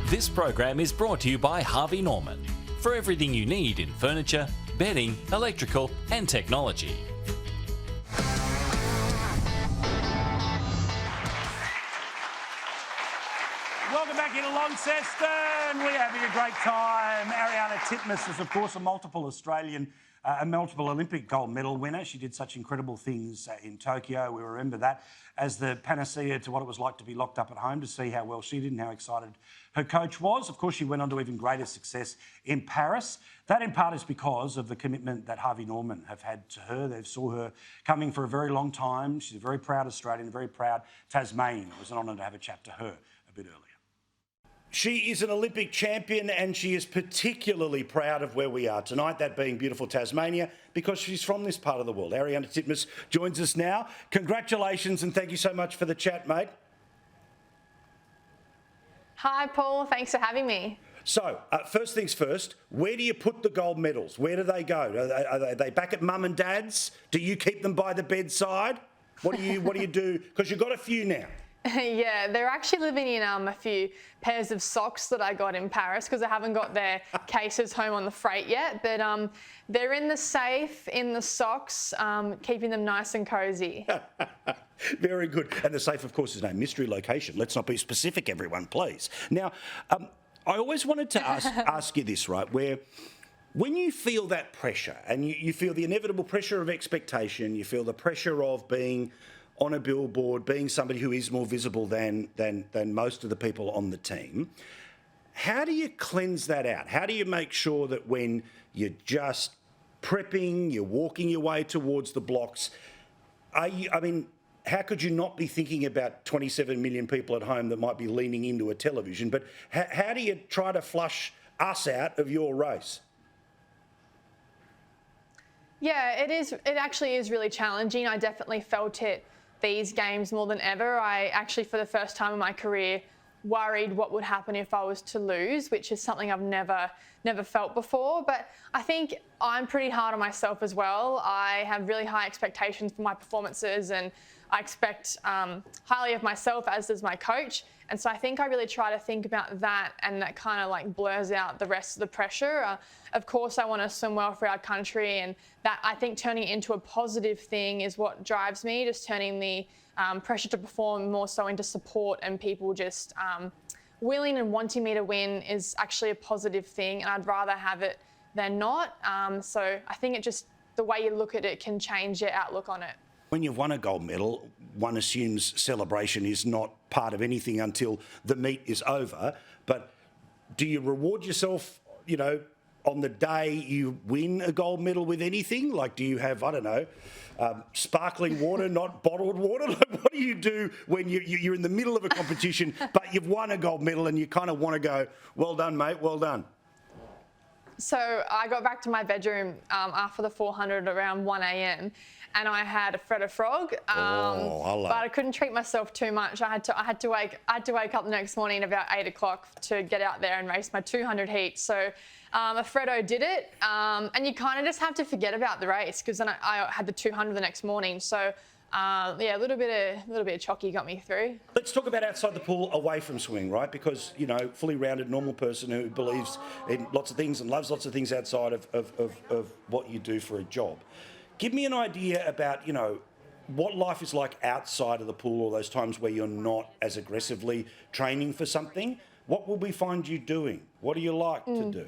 This program is brought to you by Harvey Norman. For everything you need in furniture, bedding, electrical and technology. Welcome back into Launceston. We're having a great time. Ariarne Titmus is, of course, a multiple Australian, a multiple Olympic gold medal winner. She did such incredible things in Tokyo. We remember that as the panacea to what it was like to be locked up at home, to see how well she did and how excited her coach was. Of course, she went on to even greater success in Paris. That in part is because of the commitment that Harvey Norman have had to her. They've saw her coming for a very long time. She's a very proud Australian, a very proud Tasmanian. It was an honour to have a chat to her a bit earlier. She is an Olympic champion and she is particularly proud of where we are tonight, that being beautiful Tasmania, because she's from this part of the world. Ariarne Titmus joins us now. Congratulations and thank you so much for the chat, mate. Hi, Paul. Thanks for having me. So, first things first, where do you put the gold medals? Where do they go? Are they back at mum and dad's? Do you keep them by the bedside? What do you do? Because you've got a few now. Yeah, they're actually living in a few pairs of socks that I got in Paris because I haven't got their cases home on the freight yet. But they're in the safe, in the socks, keeping them nice and cosy. Very good. And the safe, of course, is no mystery location. Let's not be specific, everyone, please. Now, I always wanted to ask you this, right, where when you feel that pressure and you feel the inevitable pressure of expectation, you feel the pressure of being on a billboard, being somebody who is more visible than most of the people on the team, how do you cleanse that out? How do you make sure that when you're just prepping, you're walking your way towards the blocks, how could you not be thinking about 27 million people at home that might be leaning into a television? But how do you try to flush us out of your race? Yeah, it actually is really challenging. I definitely felt it these games more than ever. I actually, for the first time in my career, worried what would happen if I was to lose, which is something I've never felt before. But I think I'm pretty hard on myself as well. I have really high expectations for my performances and I expect highly of myself, as does my coach. And so I think I really try to think about that, and that kind of like blurs out the rest of the pressure. Of course, I want to swim well for our country, and that, I think, turning it into a positive thing is what drives me, just turning the pressure to perform more so into support, and people just willing and wanting me to win is actually a positive thing, and I'd rather have it than not. So I think the way you look at it can change your outlook on it. When you've won a gold medal, one assumes celebration is not part of anything until the meet is over. But do you reward yourself, on the day you win a gold medal with anything? Like, do you have, sparkling water, not bottled water? Like, what do you do when you're in the middle of a competition, but you've won a gold medal and you kind of want to go, well done, mate, well done? So I got back to my bedroom after the 400 around 1 a.m. and I had a Freddo Frog, but I couldn't treat myself too much. I had to wake up the next morning about 8 o'clock to get out there and race my 200 heat. So a Freddo did it, and you kind of just have to forget about the race, because then I had the 200 the next morning. So a little bit of chocky got me through. Let's talk about outside the pool, away from swimming, right? Because, fully rounded, normal person who believes in lots of things and loves lots of things outside of what you do for a job. Give me an idea about, what life is like outside of the pool, or those times where you're not as aggressively training for something. What will we find you doing? What do you like to do?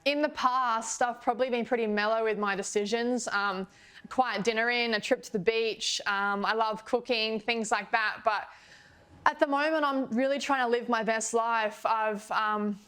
In the past, I've probably been pretty mellow with my decisions. Quiet dinner in, a trip to the beach. I love cooking, things like that. But at the moment, I'm really trying to live my best life. I've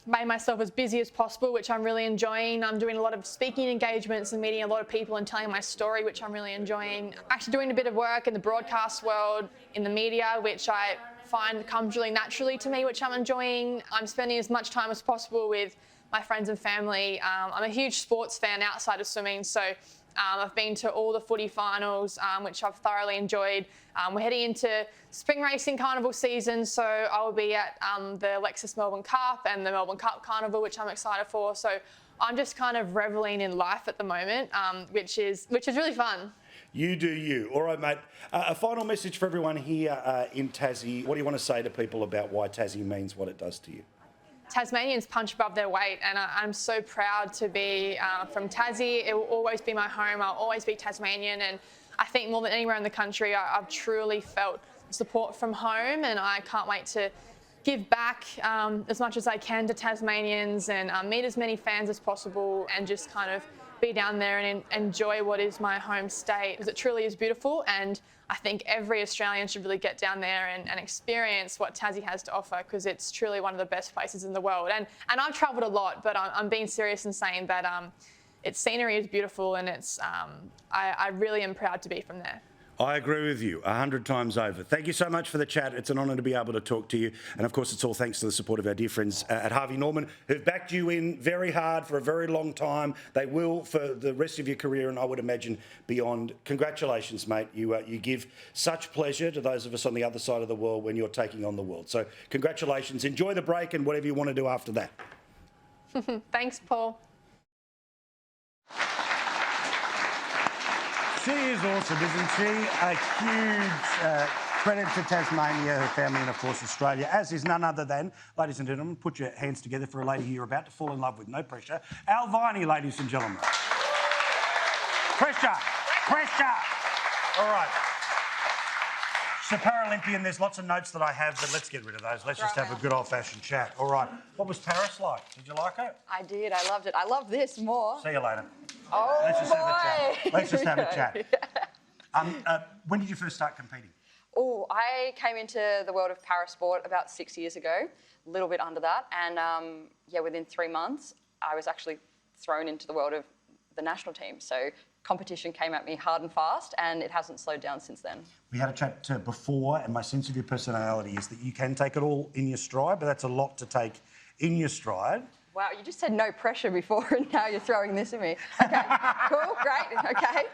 made myself as busy as possible, which I'm really enjoying. I'm doing a lot of speaking engagements and meeting a lot of people and telling my story, which I'm really enjoying. Actually doing a bit of work in the broadcast world, in the media, which I find comes really naturally to me, which I'm enjoying. I'm spending as much time as possible with my friends and family. I'm a huge sports fan outside of swimming, so I've been to all the footy finals, which I've thoroughly enjoyed. We're heading into spring racing carnival season, so I'll be at the Lexus Melbourne Cup and the Melbourne Cup Carnival, which I'm excited for. So I'm just kind of reveling in life at the moment, which is really fun. You do you. All right, mate. A final message for everyone here in Tassie. What do you want to say to people about why Tassie means what it does to you? Tasmanians punch above their weight, and I'm so proud to be from Tassie. It will always be my home. I'll always be Tasmanian, and I think more than anywhere in the country, I've truly felt support from home, and I can't wait to give back as much as I can to Tasmanians and meet as many fans as possible and just kind of be down there and enjoy what is my home state, because it truly is beautiful, and I think every Australian should really get down there and experience what Tassie has to offer, because it's truly one of the best places in the world. And I've travelled a lot, but I'm being serious in saying that its scenery is beautiful, and it's I really am proud to be from there. I agree with you 100 times over. Thank you so much for the chat. It's an honour to be able to talk to you. And of course, it's all thanks to the support of our dear friends at Harvey Norman, who've backed you in very hard for a very long time. They will for the rest of your career, and I would imagine beyond. Congratulations, mate. You give such pleasure to those of us on the other side of the world when you're taking on the world. So congratulations. Enjoy the break and whatever you want to do after that. Thanks, Paul. She is awesome, isn't she? A huge credit to Tasmania, her family, and of course Australia, as is none other than, ladies and gentlemen, put your hands together for a lady who you're about to fall in love with, no pressure. Al Viney, ladies and gentlemen. Pressure! Pressure! All right. She's a Paralympian. There's lots of notes that I have, but let's get rid of those. Let's just have a good old-fashioned chat. All right. What was Paris like? Did you like it? I did. I loved it. I love this more. See you later. Oh, Let's just boy. have a chat. Let's just have a chat. When did you first start competing? Oh, I came into the world of parasport about 6 years ago, a little bit under that. And yeah, within 3 months, I was actually thrown into the world of the national team. So competition came at me hard and fast, and it hasn't slowed down since then. We had a chat before, and my sense of your personality is that you can take it all in your stride, but that's a lot to take in your stride. Wow, you just said no pressure before, and now you're throwing this at me. Okay, cool, great, okay.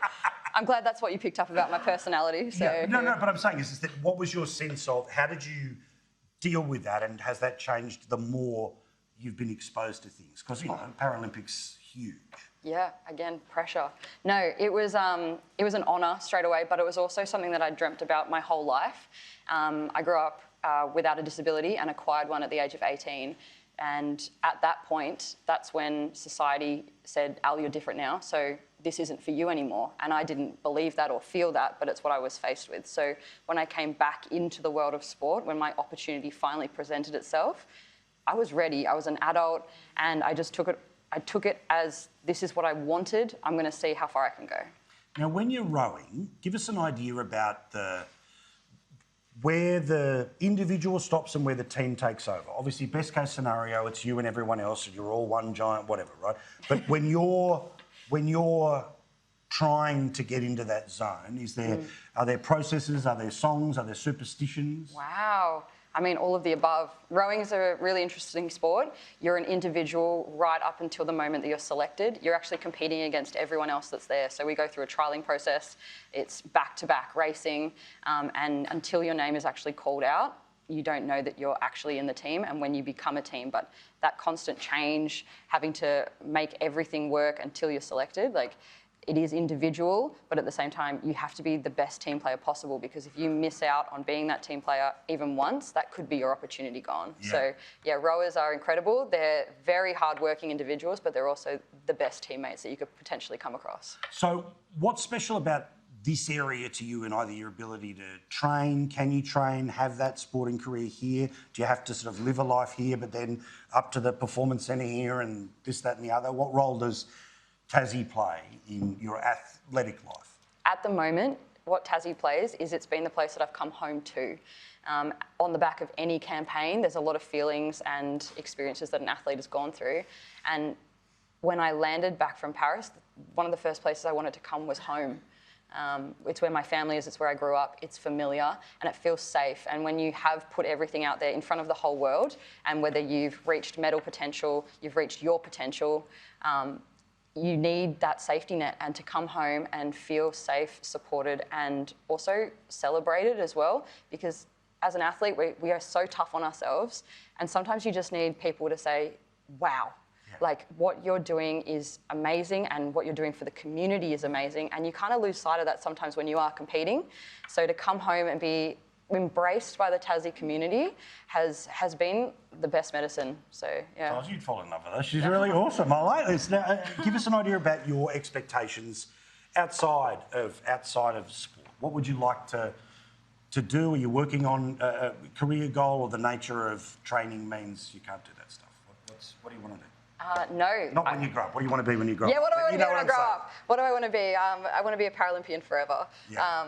I'm glad that's what you picked up about my personality. So. Yeah, no, but I'm saying is that what was your sense of, how did you deal with that, and has that changed the more you've been exposed to things? Because, you know, Paralympics, huge. Yeah, again, pressure. No, it was an honour straight away, but it was also something that I dreamt about my whole life. I grew up without a disability and acquired one at the age of 18. And at that point, that's when society said, Al, you're different now, so this isn't for you anymore. And I didn't believe that or feel that, but it's what I was faced with. So when I came back into the world of sport, when my opportunity finally presented itself, I was ready. I was an adult, and I just took it as, this is what I wanted. I'm going to see how far I can go. Now, when you're rowing, give us an idea about where the individual stops and where the team takes over. Obviously, best case scenario, it's you and everyone else, and you're all one giant whatever, right? But when you're trying to get into that zone, are there processes, are there songs, are there superstitions? Wow. I mean, all of the above. Rowing is a really interesting sport. You're an individual right up until the moment that you're selected. You're actually competing against everyone else that's there. So we go through a trialling process. It's back-to-back racing. And until your name is actually called out, you don't know that you're actually in the team and when you become a team. But that constant change, having to make everything work until you're selected, like, it is individual, but at the same time, you have to be the best team player possible, because if you miss out on being that team player even once, that could be your opportunity gone. Yeah. So, yeah, rowers are incredible. They're very hardworking individuals, but they're also the best teammates that you could potentially come across. So what's special about this area to you, and either your ability to train, can you train, have that sporting career here? Do you have to sort of live a life here, but then up to the performance centre here and this, that and the other? What role does Tassie play in your athletic life? At the moment, what Tassie plays is it's been the place that I've come home to. On the back of any campaign, there's a lot of feelings and experiences that an athlete has gone through. And when I landed back from Paris, one of the first places I wanted to come was home. It's where my family is, it's where I grew up, it's familiar, and it feels safe. And when you have put everything out there in front of the whole world, and whether you've reached medal potential, you've reached your potential, you need that safety net, and to come home and feel safe, supported, and also celebrated as well. Because as an athlete, we are so tough on ourselves, and sometimes you just need people to say, wow, like, what you're doing is amazing, and what you're doing for the community is amazing, and you kind of lose sight of that sometimes when you are competing. So to come home and be embraced by the Tassie community has been the best medicine. So yeah. Oh, you'd fall in love with her. She's really awesome. I like this. Now, give us an idea about your expectations outside of sport. What would you like to do? Are you working on a career goal, or the nature of training means you can't do that stuff? What do you want to do? No. Not when you grow up. What do you want to be when you grow up? Yeah, what do I want to be when I grow saying? up? What do I want to be? I want to be a Paralympian forever. Yeah.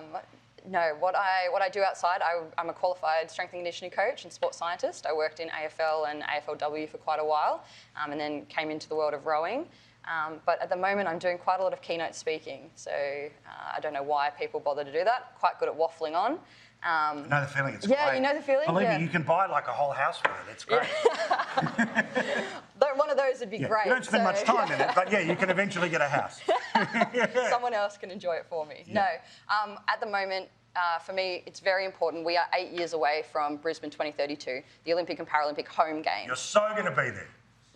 No, what I do outside, I'm a qualified strength and conditioning coach and sports scientist. I worked in AFL and AFLW for quite a while, and then came into the world of rowing. But at the moment, I'm doing quite a lot of keynote speaking. So I don't know why people bother to do that. Quite good at waffling on. I know the feeling. It's yeah, great. you know the feeling? Believe Yeah. me, you can buy like a whole house with it. It's great. One of those would be great. You don't spend much time in it, but yeah, you can eventually get a house. Someone else can enjoy it for me. Yeah. No, at the moment, for me, it's very important. We are 8 years away from Brisbane 2032, the Olympic and Paralympic home games. You're so going to be there.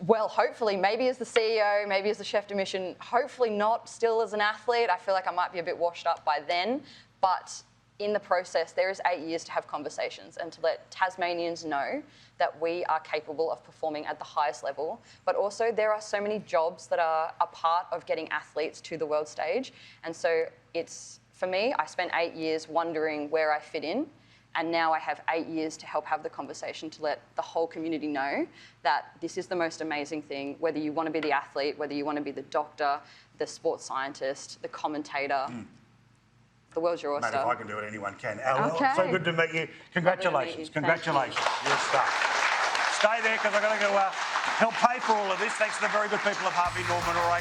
Well, hopefully, maybe as the CEO, maybe as the chef de mission, hopefully not still as an athlete. I feel like I might be a bit washed up by then. But in the process, there is 8 years to have conversations and to let Tasmanians know that we are capable of performing at the highest level. But also, there are so many jobs that are a part of getting athletes to the world stage. And so it's, for me, I spent 8 years wondering where I fit in. And now I have 8 years to help have the conversation to let the whole community know that this is the most amazing thing, whether you want to be the athlete, whether you want to be the doctor, the sports scientist, the commentator. The world's your oyster. Mate, if I can do it, anyone can. Well, Okay. so good to meet you. Congratulations. Thank Congratulations. You're a star. Stay there because I've got to go help pay for all of this. Thanks to the very good people of Harvey Norman. All right.